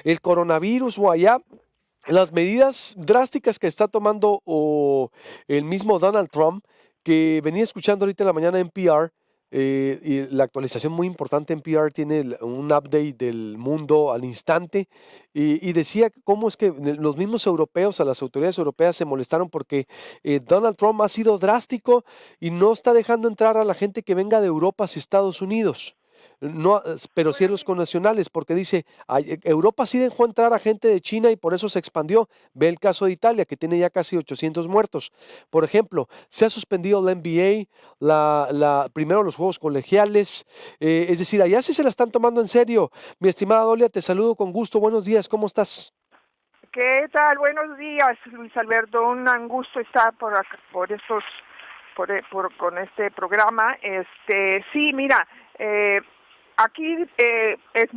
el coronavirus o allá, las medidas drásticas que está tomando el mismo Donald Trump, que venía escuchando ahorita en la mañana en NPR, y la actualización muy importante en NPR tiene un update del mundo al instante, y decía cómo es que los mismos europeos, a las autoridades europeas se molestaron porque Donald Trump ha sido drástico y no está dejando entrar a la gente que venga de Europa hacia Estados Unidos. No, pero sí a Bueno, los connacionales, porque dice, Europa sí dejó entrar a gente de China y por eso se expandió. Ve el caso de Italia, que tiene ya casi 800 muertos. Por ejemplo, se ha suspendido la NBA, primero los juegos colegiales, es decir, allá sí se la están tomando en serio. Mi estimada Dolia, te saludo con gusto. Buenos días, ¿cómo estás? ¿qué tal? Buenos días, Luis Alberto. Un gusto estar por acá, por estos, con este programa. Sí, mira, eh, aquí es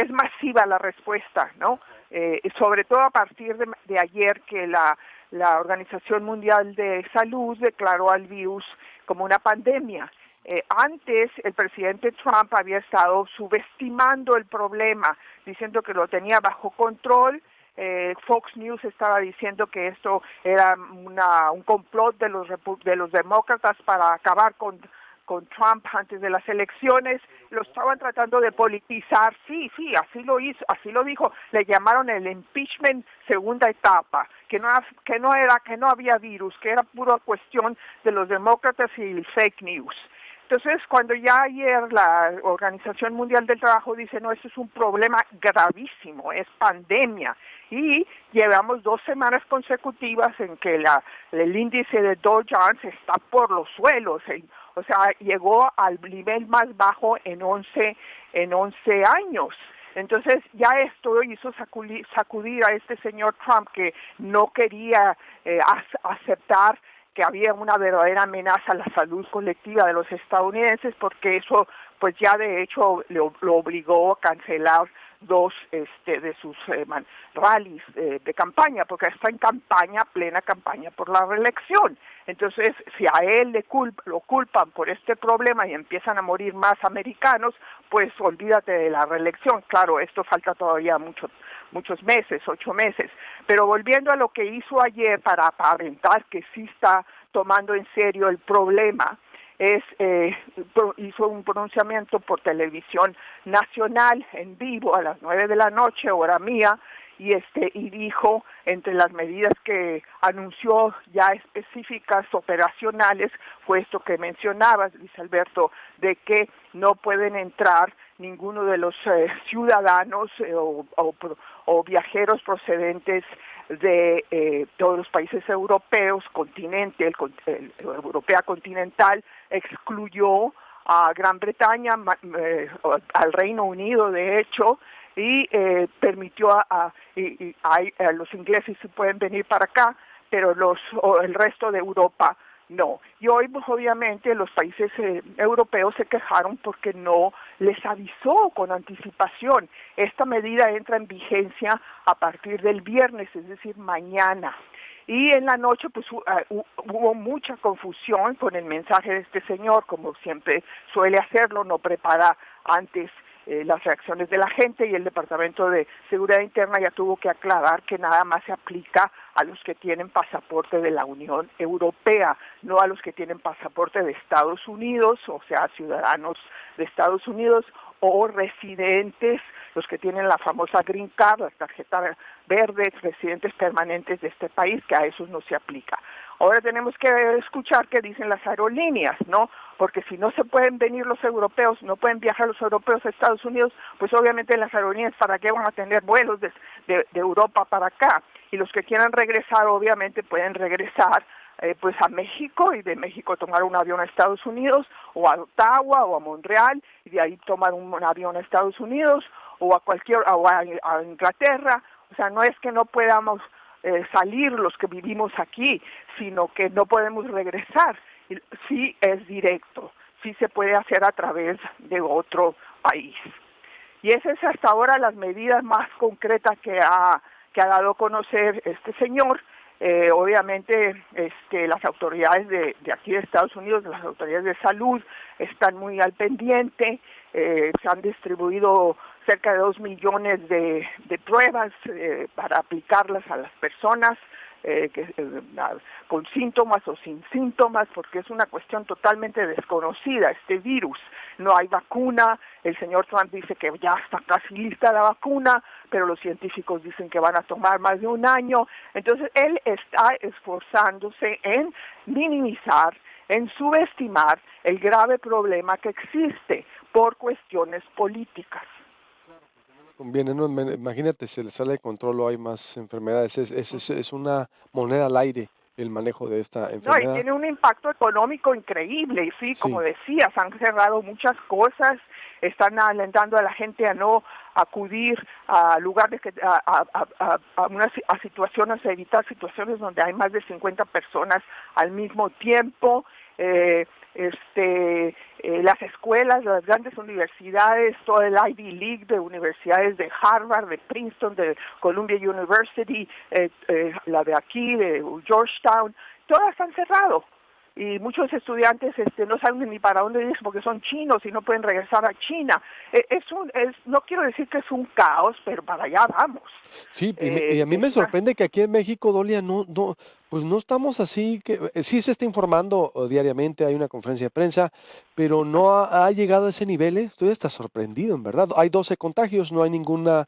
masiva la respuesta, ¿no? Sobre todo a partir de ayer que la Organización Mundial de Salud declaró al virus como una pandemia. Antes el presidente Trump había estado subestimando el problema, diciendo que lo tenía bajo control. Fox News estaba diciendo que esto era un complot de los demócratas para acabar con Trump antes de las elecciones. Lo estaban tratando de politizar. Sí, así lo hizo, así lo dijo. Le llamaron el impeachment segunda etapa, que no había virus, que era pura cuestión de los demócratas y el fake news. Entonces, cuando ya ayer la Organización Mundial del Trabajo dice, no, esto es un problema gravísimo, es pandemia, y llevamos 2 semanas consecutivas en que el índice de Dow Jones está por los suelos, o sea, llegó al nivel más bajo en 11 años. Entonces ya esto hizo sacudir a este señor Trump, que no quería aceptar que había una verdadera amenaza a la salud colectiva de los estadounidenses, porque eso pues ya de hecho lo obligó a cancelar 2 de sus rallies de campaña, porque está en campaña, plena campaña por la reelección. Entonces, si a él lo culpan por este problema y empiezan a morir más americanos, pues olvídate de la reelección. Claro, esto falta todavía muchos meses, 8 meses. Pero volviendo a lo que hizo ayer para aparentar que sí está tomando en serio el problema, hizo un pronunciamiento por televisión nacional en vivo a las 9 de la noche, hora mía, y dijo, entre las medidas que anunció ya específicas operacionales, fue esto que mencionabas, Luis Alberto, de que no pueden entrar ninguno de los ciudadanos o viajeros procedentes de todos los países europeos, europea continental, excluyó a Gran Bretaña, al Reino Unido, de hecho, y permitió a los ingleses si pueden venir para acá, pero el resto de Europa no. Y hoy, pues, obviamente, los países europeos se quejaron porque no les avisó con anticipación. Esta medida entra en vigencia a partir del viernes, es decir, mañana. Y en la noche pues hubo mucha confusión con el mensaje de este señor, como siempre suele hacerlo, no prepara antes las reacciones de la gente, y el Departamento de Seguridad Interna ya tuvo que aclarar que nada más se aplica a los que tienen pasaporte de la Unión Europea, no a los que tienen pasaporte de Estados Unidos, o sea, ciudadanos de Estados Unidos o residentes, los que tienen la famosa Green Card, la tarjeta verde, residentes permanentes de este país, que a esos no se aplica. Ahora tenemos que escuchar qué dicen las aerolíneas, ¿no? Porque si no se pueden venir los europeos, no pueden viajar los europeos a Estados Unidos, pues obviamente las aerolíneas, ¿para qué van a tener vuelos de Europa para acá? Y los que quieran regresar, obviamente pueden regresar pues a México, y de México tomar un avión a Estados Unidos, o a Ottawa o a Montreal, y de ahí tomar un avión a Estados Unidos, o a Inglaterra. O sea, no es que no podamos salir los que vivimos aquí, sino que no podemos regresar. Sí es directo, sí se puede hacer a través de otro país. Y esas es hasta ahora las medidas más concretas que ha dado a conocer este señor. Obviamente las autoridades de aquí de Estados Unidos, las autoridades de salud, están muy al pendiente. Se han distribuido cerca de 2 millones de pruebas para aplicarlas a las personas con síntomas o sin síntomas, porque es una cuestión totalmente desconocida, este virus. No hay vacuna, el señor Trump dice que ya está casi lista la vacuna, pero los científicos dicen que van a tomar más de un año. Entonces él está esforzándose en minimizar, en subestimar el grave problema que existe por cuestiones políticas. Conviene, ¿no? Imagínate, se le sale de control o hay más enfermedades. Es una moneda al aire el manejo de esta No, y enfermedad. tiene un impacto económico increíble, y sí, como Sí, decías, han cerrado muchas cosas, están alentando a la gente a no acudir a lugares a situaciones, a evitar situaciones donde hay más de 50 personas al mismo tiempo. eh, las escuelas, las grandes universidades, todo el Ivy League de universidades de Harvard, de Princeton, de Columbia University, la de aquí, de Georgetown, todas han cerrado. Y muchos estudiantes no saben ni para dónde ir porque son chinos y no pueden regresar a China. No quiero decir que es un caos, pero para allá vamos. sí, y a mí me Es una sorprende que aquí en México, Dolia, pues no estamos así, que sí se está informando diariamente, hay una conferencia de prensa, pero no ha llegado a ese nivel, ¿eh? Estoy hasta sorprendido, en verdad. Hay 12 contagios, no hay ninguna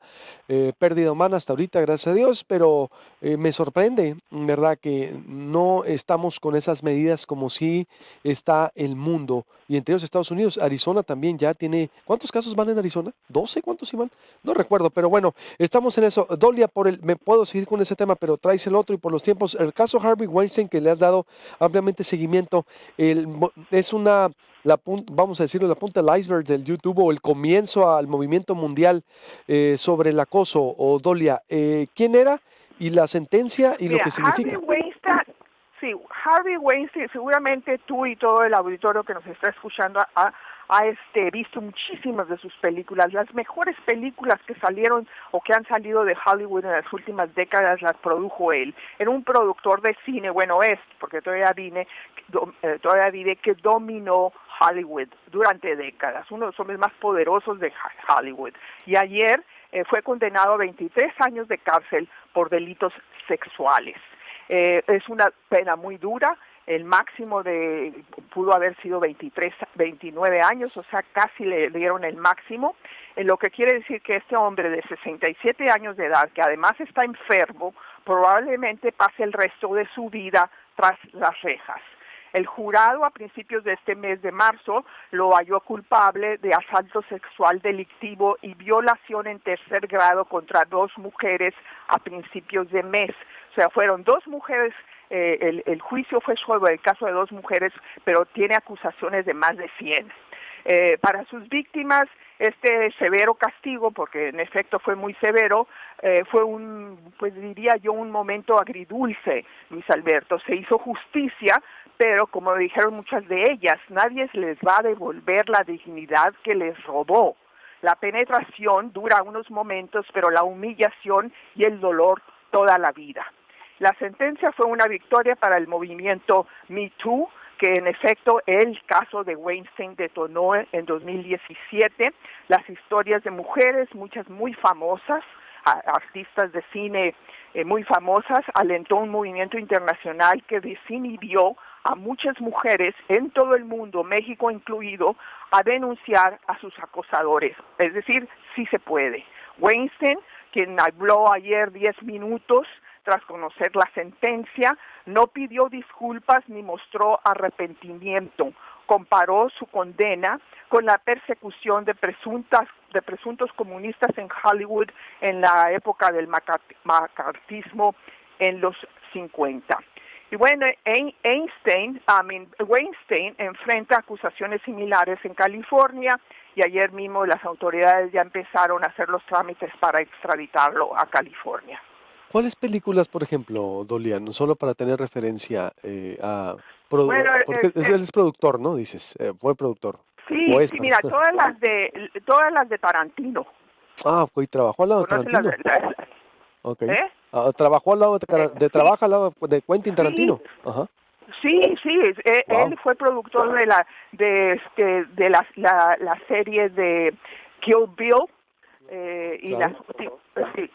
pérdida humana hasta ahorita, gracias a Dios, pero me sorprende, en verdad, que no estamos con esas medidas como si está el mundo, y entre ellos Estados Unidos. Arizona también ya tiene, ¿cuántos casos van en Arizona? ¿12? ¿Cuántos iban? No recuerdo, pero bueno, estamos en eso. Dolia, me puedo seguir con ese tema, pero traes el otro y por los tiempos. El caso Harvey Weinstein, que le has dado ampliamente seguimiento, es vamos a decirlo, la punta del iceberg del YouTube o el comienzo al movimiento mundial sobre el acoso. O Dolia, ¿quién era y la sentencia y lo Mira, que significa? Harvey Weinstein, seguramente tú y todo el auditorio que nos está escuchando ha visto muchísimas de sus películas. Las mejores películas que salieron o que han salido de Hollywood en las últimas décadas las produjo él. Era un productor de cine, bueno, porque todavía vive, que dominó Hollywood durante décadas, uno de los hombres más poderosos de Hollywood. Y ayer fue condenado a 23 años de cárcel por delitos sexuales. Es una pena muy dura, el máximo pudo haber sido 29 años, o sea, casi le dieron el máximo, lo que quiere decir que este hombre de 67 años de edad, que además está enfermo, probablemente pase el resto de su vida tras las rejas. El jurado a principios de este mes de marzo lo halló culpable de asalto sexual delictivo y violación en tercer grado contra 2 mujeres a principios de mes. O sea, fueron 2 mujeres, el juicio fue sobre el caso de 2 mujeres, pero tiene acusaciones de más de 100. Para sus víctimas, este severo castigo, porque en efecto fue muy severo, fue pues diría yo, un momento agridulce, Luis Alberto. Se hizo justicia, pero como dijeron muchas de ellas, nadie les va a devolver la dignidad que les robó. La penetración dura unos momentos, pero la humillación y el dolor toda la vida. La sentencia fue una victoria para el movimiento Me Too, que en efecto el caso de Weinstein detonó en 2017. Las historias de mujeres, muchas muy famosas, artistas de cine muy famosas, alentó un movimiento internacional que desinhibió a muchas mujeres en todo el mundo, México incluido, a denunciar a sus acosadores. Es decir, sí se puede. Weinstein, quien habló ayer 10 minutos tras conocer la sentencia, no pidió disculpas ni mostró arrepentimiento. Comparó su condena con la persecución de presuntos comunistas en Hollywood en la época del macartismo en los 50. Y bueno, Weinstein enfrenta acusaciones similares en California y ayer mismo las autoridades ya empezaron a hacer los trámites para extraditarlo a California. ¿Cuáles películas, por ejemplo, Dolia? No solo para tener referencia Bueno, porque él es productor, ¿no? Dices, fue productor. O sí, es, sí, perdón. mira, todas las de Tarantino. Ah, ok, trabajó al lado de ¿Conoces Tarantino. Ok. ¿Eh? Trabajó al lado Sí, trabaja al lado de Quentin sí, Tarantino. Ajá. sí, Wow. él fue productor de la serie de Kill Bill, y Claro.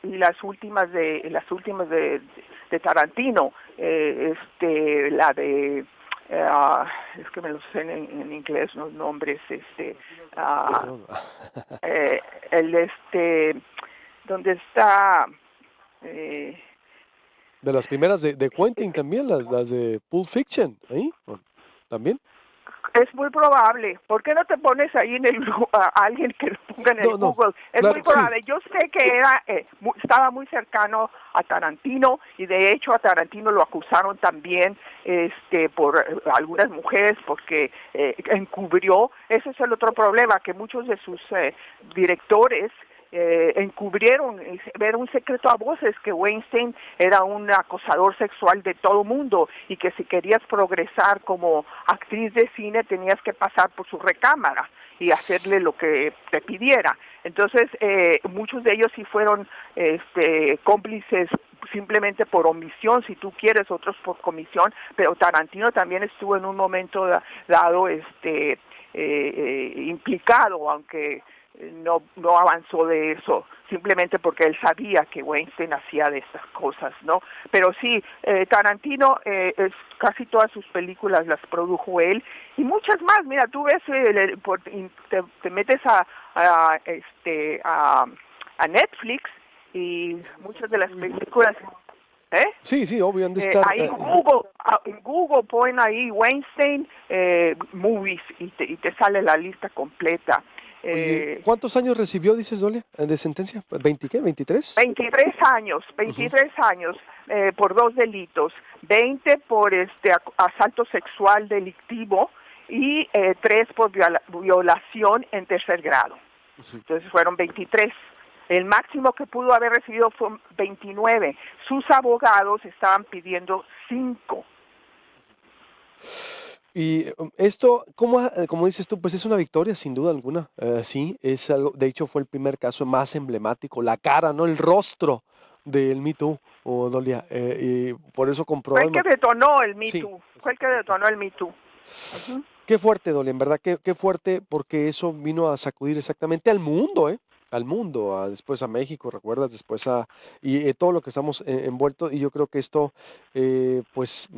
las últimas de Tarantino, la de es que me lo sé en inglés los nombres, ah, No, no. eh, el donde está, eh, De las primeras de Quentin también, las de Pulp Fiction, ahí, también. es muy probable. ¿Por qué no te pones ahí a alguien que lo ponga en el No, no, Google? Es claro, muy sí. probable. Yo sé que estaba muy cercano a Tarantino, y de hecho a Tarantino lo acusaron también por algunas mujeres, porque encubrió. Ese es el otro problema, que muchos de sus directores encubrieron, era un secreto a voces, que Weinstein era un acosador sexual de todo mundo, y que si querías progresar como actriz de cine tenías que pasar por su recámara y hacerle lo que te pidiera. Entonces, muchos de ellos sí fueron cómplices simplemente por omisión, si tú quieres, otros por comisión, pero Tarantino también estuvo en un momento dado implicado, aunque no avanzó de eso, simplemente porque él sabía que Weinstein hacía de estas cosas, ¿no? Pero sí, Tarantino, casi todas sus películas las produjo él, y muchas más. Mira, tú ves, te metes a Netflix, y muchas de las películas, ¿eh? Sí, sí, obvio, han de estar. Ahí en Google ponen ahí Weinstein movies, y te sale la lista completa. Oye, Eh, ¿cuántos años recibió, dices, Dolia, de sentencia? ¿20 qué? ¿23? 23 años, Ujú. 23 años, por dos delitos, 20 por asalto sexual delictivo, y 3 por violación en tercer grado. Ujú. Entonces fueron 23. El máximo que pudo haber recibido fue 29. Sus abogados estaban pidiendo 5. Y esto, como dices tú, pues es una victoria sin duda alguna. Sí, es algo, de hecho fue el primer caso más emblemático, la cara, ¿no? El rostro del Me Too, o Dolia, y por eso Fue comprobó el que detonó el Me Sí, Too. Fue el que exactamente. detonó el Me Too. Ujú. Qué fuerte, Dolia, en verdad, qué fuerte, porque eso vino a sacudir exactamente al mundo, ¿eh? Al mundo, después a México, ¿recuerdas? Después y todo lo que estamos envueltos, y yo creo que esto, pues,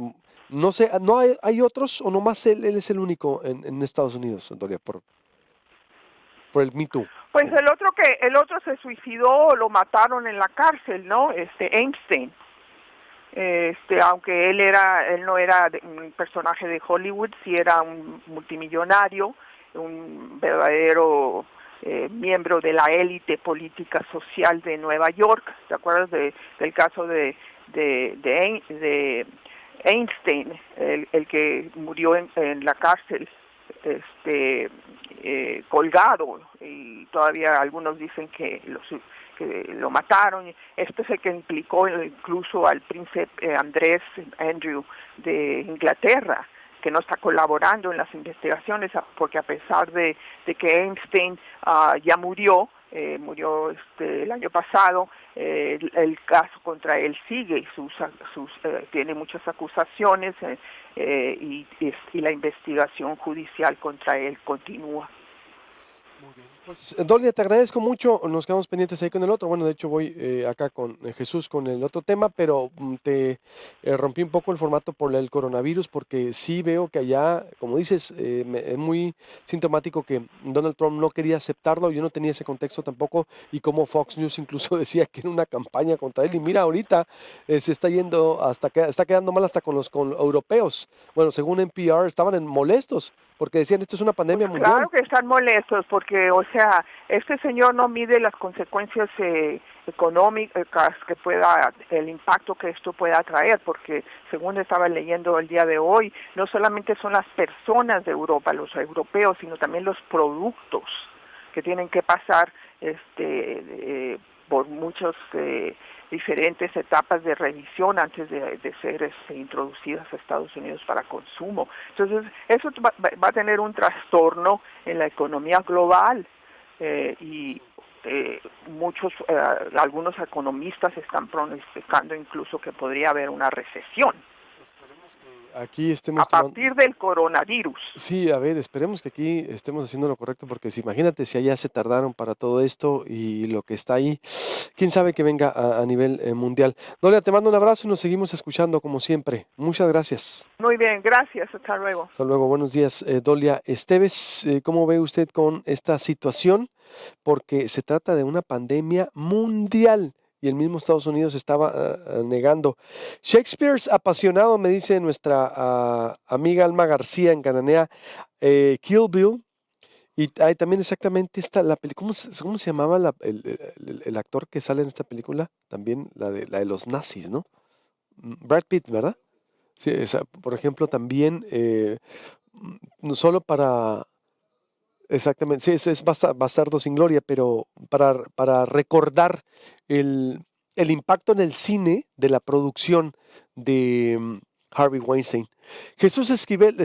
no sé, ¿no hay otros o nomás él es el único en Estados Unidos, Dolia, por el Me Too? Pues el otro se suicidó, lo mataron en la cárcel, ¿no? Einstein. Aunque él no era un personaje de Hollywood, sí era un multimillonario, un verdadero miembro de la élite política social de Nueva York. ¿Te acuerdas del caso de Einstein, el que murió en la cárcel, colgado, y todavía algunos dicen que lo mataron? Esto es el que implicó incluso al príncipe Andrew de Inglaterra, que no está colaborando en las investigaciones, porque a pesar de que Einstein ya murió el año pasado, el caso contra él sigue, y tiene muchas acusaciones, y la investigación judicial contra él continúa. Muy bien. Pues, Dolia, te agradezco mucho. Nos quedamos pendientes ahí con el otro. Bueno, de hecho voy acá con Jesús con el otro tema, pero te rompí un poco el formato por el coronavirus, porque sí veo que allá, como dices, es muy sintomático que Donald Trump no quería aceptarlo. Yo no tenía ese contexto tampoco, y como Fox News incluso decía que era una campaña contra él. Y mira, ahorita se está yendo hasta que está quedando mal hasta con europeos. Bueno, según NPR estaban molestos porque decían esto es una Pues pandemia claro mundial. que están molestos, porque, o sea, este señor no mide las consecuencias económicas el impacto que esto pueda traer, porque según estaba leyendo el día de hoy, no solamente son las personas de Europa, los europeos, sino también los productos que tienen que pasar por muchos diferentes etapas de revisión antes de ser introducidas a Estados Unidos para consumo. Entonces, eso va a tener un trastorno en la economía global, y algunos economistas están pronosticando incluso que podría haber una recesión Aquí a estemos tomando... partir del coronavirus. Sí, a ver, esperemos que aquí estemos haciendo lo correcto, porque imagínate si allá se tardaron para todo esto y lo que está ahí, quién sabe que venga a nivel mundial. Dolia, te mando un abrazo y nos seguimos escuchando como siempre. Muchas gracias. Muy bien, gracias, hasta luego. Hasta luego, buenos días, Dolia Esteves. ¿Cómo ve usted con esta situación? Porque se trata de una pandemia mundial y el mismo Estados Unidos estaba negando. Shakespeare es apasionado, me dice nuestra amiga Alma García en Cananea, Kill Bill. Y hay también exactamente la película, ¿cómo se llamaba el actor que sale en esta película? También la de los nazis, ¿no? Brad Pitt, ¿verdad? Sí, por ejemplo, también, no solo para, exactamente, sí, es Bastardo sin Gloria, pero para recordar el, el impacto en el cine de la producción de Harvey Weinstein. Jesús Esquivel,